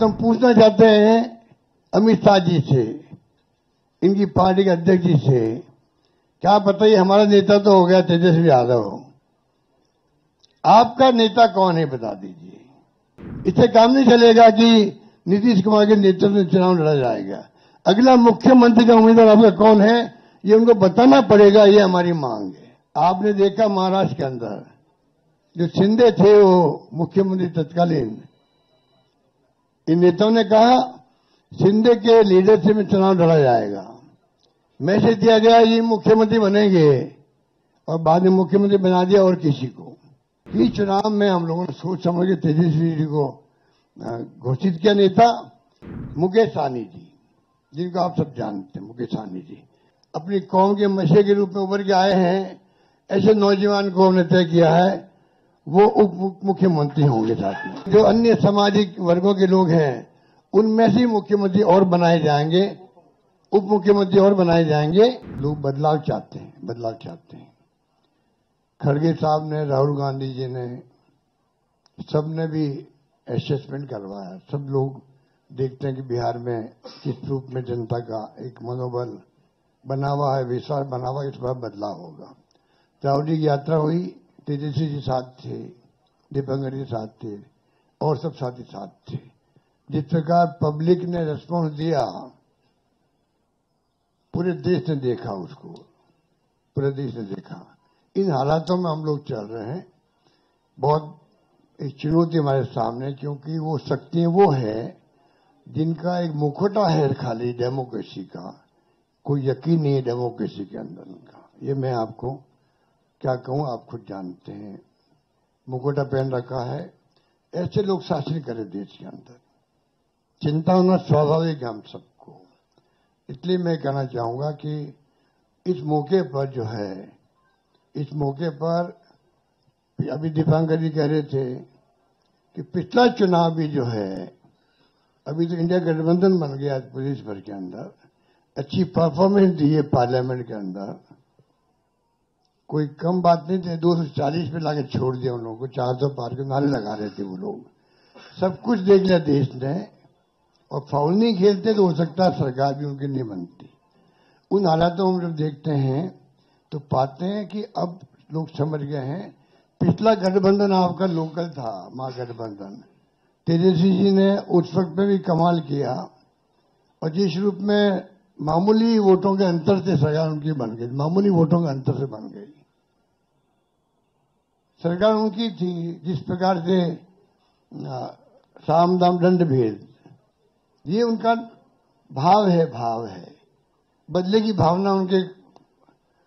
तो हम पूछना चाहते हैं अमित शाह जी से, इनकी पार्टी के अध्यक्ष जी से, क्या पता ये हमारा नेता तो हो गया तेजस्वी यादव, आपका नेता कौन है बता दीजिए। इससे काम नहीं चलेगा कि नीतीश कुमार के नेतृत्व में चुनाव लड़ा जाएगा। अगला मुख्यमंत्री का उम्मीदवार आपका कौन है ये उनको बताना पड़ेगा, ये हमारी मांग है। आपने देखा महाराष्ट्र के अंदर जो शिंदे थे वो मुख्यमंत्री तत्कालीन, इन नेताओं ने कहा शिंदे के लीडरशिप में चुनाव लड़ा जाएगा, मैसेज दिया गया ये मुख्यमंत्री बनेंगे और बाद में मुख्यमंत्री बना दिया और किसी को। इस चुनाव में हम लोगों ने सोच समझ के तेजस्वी जी को घोषित किया नेता। मुकेश सहनी जी, जिनको आप सब जानते हैं, मुकेश सहनी जी अपनी कौम के मशे के रूप में उभर के आए हैं। ऐसे नौजवान को हमने तय किया है वो उप मुख्यमंत्री होंगे। साथ में जो अन्य सामाजिक वर्गों के लोग हैं उनमें से मुख्यमंत्री और बनाए जाएंगे, उप मुख्यमंत्री और बनाए जाएंगे। लोग बदलाव चाहते हैं, बदलाव चाहते हैं। खड़गे साहब ने, राहुल गांधी जी ने, सबने भी असेसमेंट करवाया। सब लोग देखते हैं कि बिहार में किस रूप में जनता का एक मनोबल बना हुआ है, विश्वास बना हुआ है, इस बार बदलाव होगा। राहुल जी की यात्रा हुई, तेजस्वी जी साथ थे, दीपंकर जी साथ थे और सब साथी साथ थे। जिस प्रकार पब्लिक ने रेस्पॉन्स दिया, पूरे देश ने देखा उसको, पूरे देश ने देखा। इन हालातों में हम लोग चल रहे हैं। बहुत एक चुनौती हमारे सामने, क्योंकि वो शक्तियां वो है जिनका एक मुखौटा है खाली डेमोक्रेसी का, कोई यकीन नहीं है डेमोक्रेसी के अंदर उनका। ये मैं आपको क्या कहूं, आप खुद जानते हैं। मुखौटा पहन रखा है, ऐसे लोग शासन करें देश के अंदर, चिंता होना स्वाभाविक है हम सबको। इसलिए मैं कहना चाहूंगा कि इस मौके पर जो है, इस मौके पर अभी दीपांकर जी कह रहे थे कि पिछला चुनाव भी जो है, अभी तो इंडिया गठबंधन बन गया प्रदेश भर के अंदर, अच्छी परफॉर्मेंस दी है पार्लियामेंट के अंदर, कोई कम बात नहीं थी। 240 पे लाके छोड़ दिया उन लोगों को, 400 पार के नारे लगा रहे थे वो लोग। सब कुछ देख लिया देश ने, और फाउल नहीं खेलते तो हो सकता है सरकार भी उनकी नहीं बनती। उन हालातों में जब देखते हैं तो पाते हैं कि अब लोग समझ गए हैं पिछला गठबंधन आपका लोकल था, महागठबंधन। तेजस्वी जी ने उस वक्त में भी कमाल किया, और जिस रूप में मामूली वोटों के अंतर से सरकार उनकी बन गई, मामूली वोटों के अंतर से बन गई सरकार उनकी थी। जिस प्रकार से साम दाम दंड भेद, ये उनका भाव है, भाव है। बदले की भावना उनके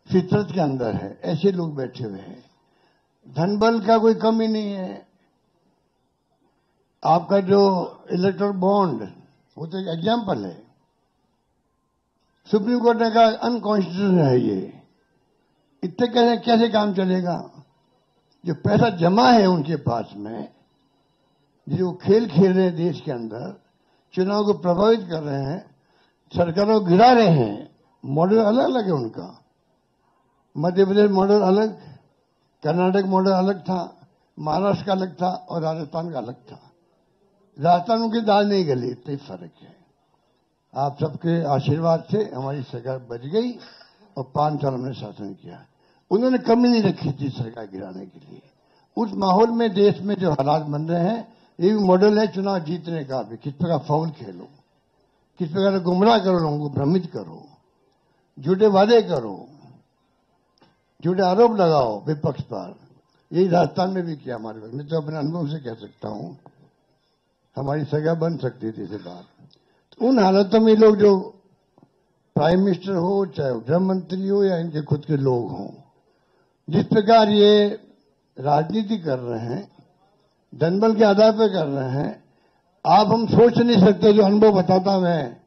फितरत के अंदर है। ऐसे लोग बैठे हुए हैं। धन बल का कोई कमी नहीं है। आपका जो इलेक्टोरल बॉन्ड, वो तो एक एग्जाम्पल है। सुप्रीम कोर्ट ने कहा अनकॉन्स्टिट्यूशनल है ये। इतने कैसे काम चलेगा? जो पैसा जमा है उनके पास में, जो खेल खेल रहे हैं देश के अंदर, चुनाव को प्रभावित कर रहे हैं, सरकारों को गिरा रहे हैं। मॉडल अलग अलग है उनका। मध्य प्रदेश मॉडल अलग, कर्नाटक मॉडल अलग था, महाराष्ट्र का अलग था और राजस्थान का अलग था। राजस्थान उनकी दाल नहीं गली, इतना ही फर्क है। आप सबके आशीर्वाद से हमारी सरकार बच गई और 5 साल हमने शासन किया। उन्होंने कमी नहीं रखी थी सरकार गिराने के लिए। उस माहौल में देश में जो हालात बन रहे हैं, ये भी मॉडल है चुनाव जीतने का भी। किस प्रकार फाउल खेलो, किस प्रकार गुमराह करो, लोगों को भ्रमित करो, झूठे वादे करो, झूठे आरोप लगाओ विपक्ष पर। यही राजस्थान में भी किया हमारे। मैं तो अपने अनुभव से कह सकता हूं, हमारी सरकार बन सकती थी इसे बात। तो उन हालातों में लोग, जो प्राइम मिनिस्टर हो, चाहे गृह मंत्री हो या इनके खुद के लोग हों, जिस प्रकार ये राजनीति कर रहे हैं, जनबल के आधार पर कर रहे हैं, आप हम सोच नहीं सकते। जो अनुभव बताता मैं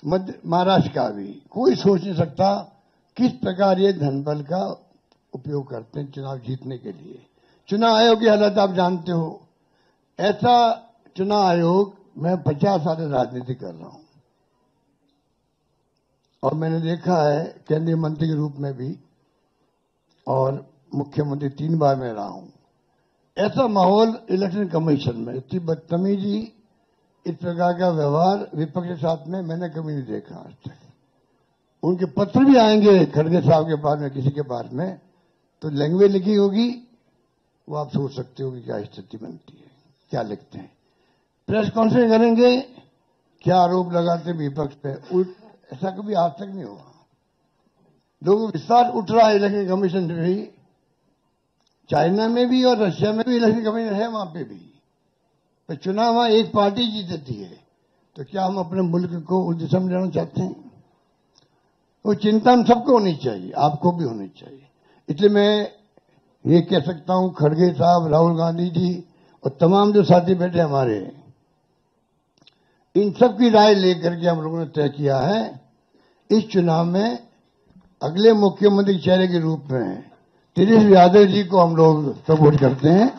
महाराष्ट्र का भी, कोई सोच नहीं सकता किस प्रकार ये धनबल का उपयोग करते हैं चुनाव जीतने के लिए। चुनाव आयोग की हालत आप जानते हो। ऐसा चुनाव आयोग, मैं 50 साल से राजनीति कर रहा हूं और मैंने देखा है केंद्रीय मंत्री के रूप में भी, और मुख्यमंत्री 3 बार में रहा हूं। ऐसा माहौल इलेक्शन कमीशन में, इतनी बदतमीजी, इस प्रकार का व्यवहार विपक्ष के साथ में मैंने कभी नहीं देखा आज तक। उनके पत्र भी आएंगे खड़गे साहब के पास में, किसी के पास में, तो लैंग्वेज लिखी होगी, वो आप सोच सकते हो कि क्या स्थिति बनती है, क्या लिखते हैं। प्रेस कॉन्फ्रेंस करेंगे, क्या आरोप लगाते विपक्ष पे, ऐसा कभी आज तक नहीं हुआ। लोगों को विश्वास उठ रहा है इलेक्शन कमीशन से भी, चाइना में भी और रशिया में भी इलेक्शन कमीशन है, वहां पे भी। तो चुनाव वहां एक पार्टी जीतती है, तो क्या हम अपने मुल्क को उस दिशा में जाना चाहते हैं? वो चिंता हम सबको होनी चाहिए, आपको भी होनी चाहिए। इसलिए मैं ये कह सकता हूं, खड़गे साहब, राहुल गांधी जी और तमाम जो साथी बैठे हमारे, इन सब की राय लेकर के हम लोगों ने तय किया है इस चुनाव में अगले मुख्यमंत्री के चेहरे के रूप में तेजस्वी यादव जी को हम लोग सपोर्ट करते हैं,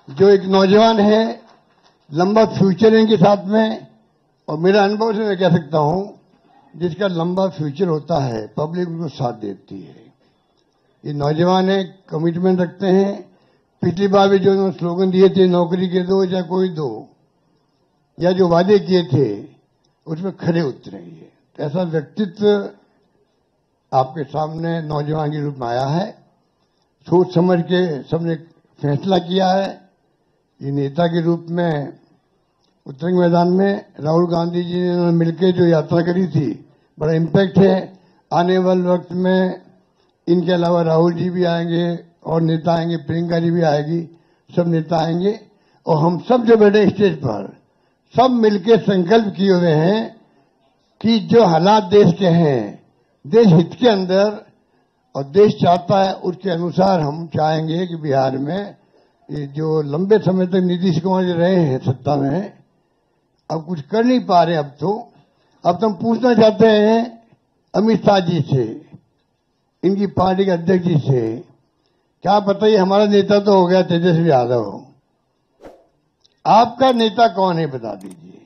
जो एक नौजवान है, लंबा फ्यूचर है इनके साथ में। और मेरा अनुभव से मैं कह सकता हूं, जिसका लंबा फ्यूचर होता है पब्लिक उनको साथ देती है। ये नौजवान है, कमिटमेंट रखते हैं। पिछली बार भी जो उन्होंने स्लोगन दिए थे, नौकरी के दो या कोई दो, या जो वादे किए थे उसमें खरे उतरे। ये ऐसा व्यक्तित्व आपके सामने नौजवान के रूप में आया है। सोच समझ के सबने फैसला किया है। ये नेता के रूप में उत्तरंग मैदान में राहुल गांधी जी ने मिलकर जो यात्रा करी थी, बड़ा इम्पैक्ट है। आने वाले वक्त में इनके अलावा राहुल जी भी आएंगे और नेता आएंगे, प्रियंका जी भी आएगी, सब नेता आएंगे। और हम सब जो बैठे स्टेज पर, सब मिलकर संकल्प किए हुए हैं कि जो हालात देश के हैं, देश हित के अंदर और देश चाहता है उसके अनुसार हम चाहेंगे कि बिहार में ये जो लंबे समय तक नीतीश कुमार जी रहे हैं सत्ता में, अब कुछ कर नहीं पा रहे। अब तो हम पूछना चाहते हैं अमित शाह जी से, इनकी पार्टी के अध्यक्ष जी से, क्या बताइए, हमारा नेता तो हो गया तेजस्वी यादव, आपका नेता कौन है बता दीजिए।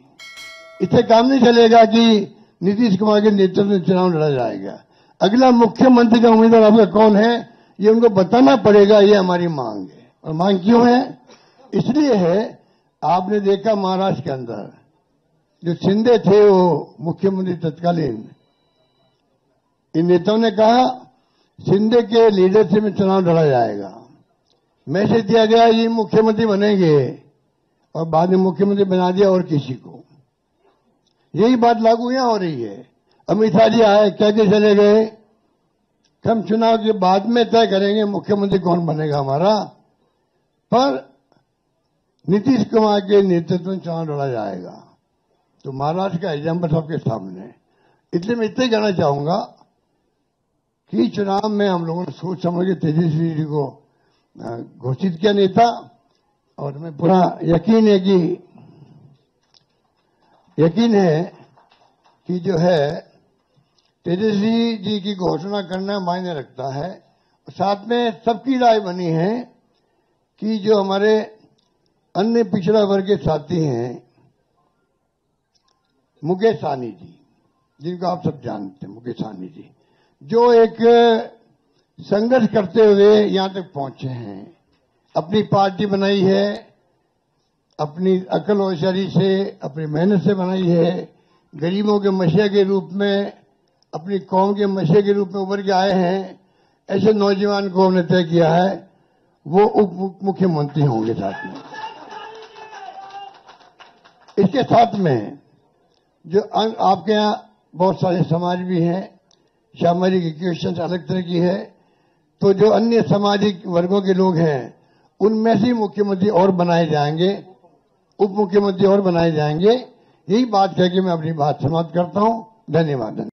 इससे काम नहीं चलेगा कि नीतीश कुमार के नेतृत्व में चुनाव लड़ा जाएगा। अगला मुख्यमंत्री का उम्मीदवार आपका कौन है, ये उनको बताना पड़ेगा। ये हमारी मांग है। और मांग क्यों है? इसलिए है, आपने देखा महाराष्ट्र के अंदर जो शिंदे थे, वो मुख्यमंत्री तत्कालीन, इन नेताओं ने कहा शिंदे के लीडरशिप में चुनाव लड़ा जाएगा। मैसेज दिया गया ये मुख्यमंत्री बनेंगे, और बाद में मुख्यमंत्री बना दिया और किसी को। यही बात लागू यहां हो रही है। अमित शाह जी आए, कह के चले गए, हम चुनाव के बाद में तय करेंगे मुख्यमंत्री कौन बनेगा हमारा, पर नीतीश कुमार के नेतृत्व में चुनाव लड़ा जाएगा। तो महाराष्ट्र का एग्जाम्पल सबके सामने है। इसलिए मैं इतना ही कहना चाहूंगा कि चुनाव में हम लोगों ने सोच समझ के तेजस्वी जी को घोषित किया नेता, और हमें पूरा यकीन है कि जो है तेजस्वी जी की घोषणा करना मायने रखता है। साथ में सबकी राय बनी है कि जो हमारे अन्य पिछड़ा वर्ग के साथी हैं, मुकेश सहनी जी, जिनको आप सब जानते हैं, मुकेश सहनी जी, जो एक संघर्ष करते हुए यहां तक पहुंचे हैं, अपनी पार्टी बनाई है, अपनी अकल होशियारी से, अपनी मेहनत से बनाई है, गरीबों के मसीहा के रूप में, अपनी कौम के मसीहा के रूप में उभर के आए हैं। ऐसे नौजवान को हमने तय किया है वो उप मुख्यमंत्री होंगे। साथ में इसके साथ में जो आपके यहां बहुत सारे समाज भी हैं, सामाजिक इक्वेशन अलग तरह की है, तो जो अन्य सामाजिक वर्गों के लोग हैं उनमें से मुख्यमंत्री और बनाए जाएंगे, उप मुख्यमंत्री और बनाए जाएंगे। यही बात कह के मैं अपनी बात समाप्त करता हूं। धन्यवाद।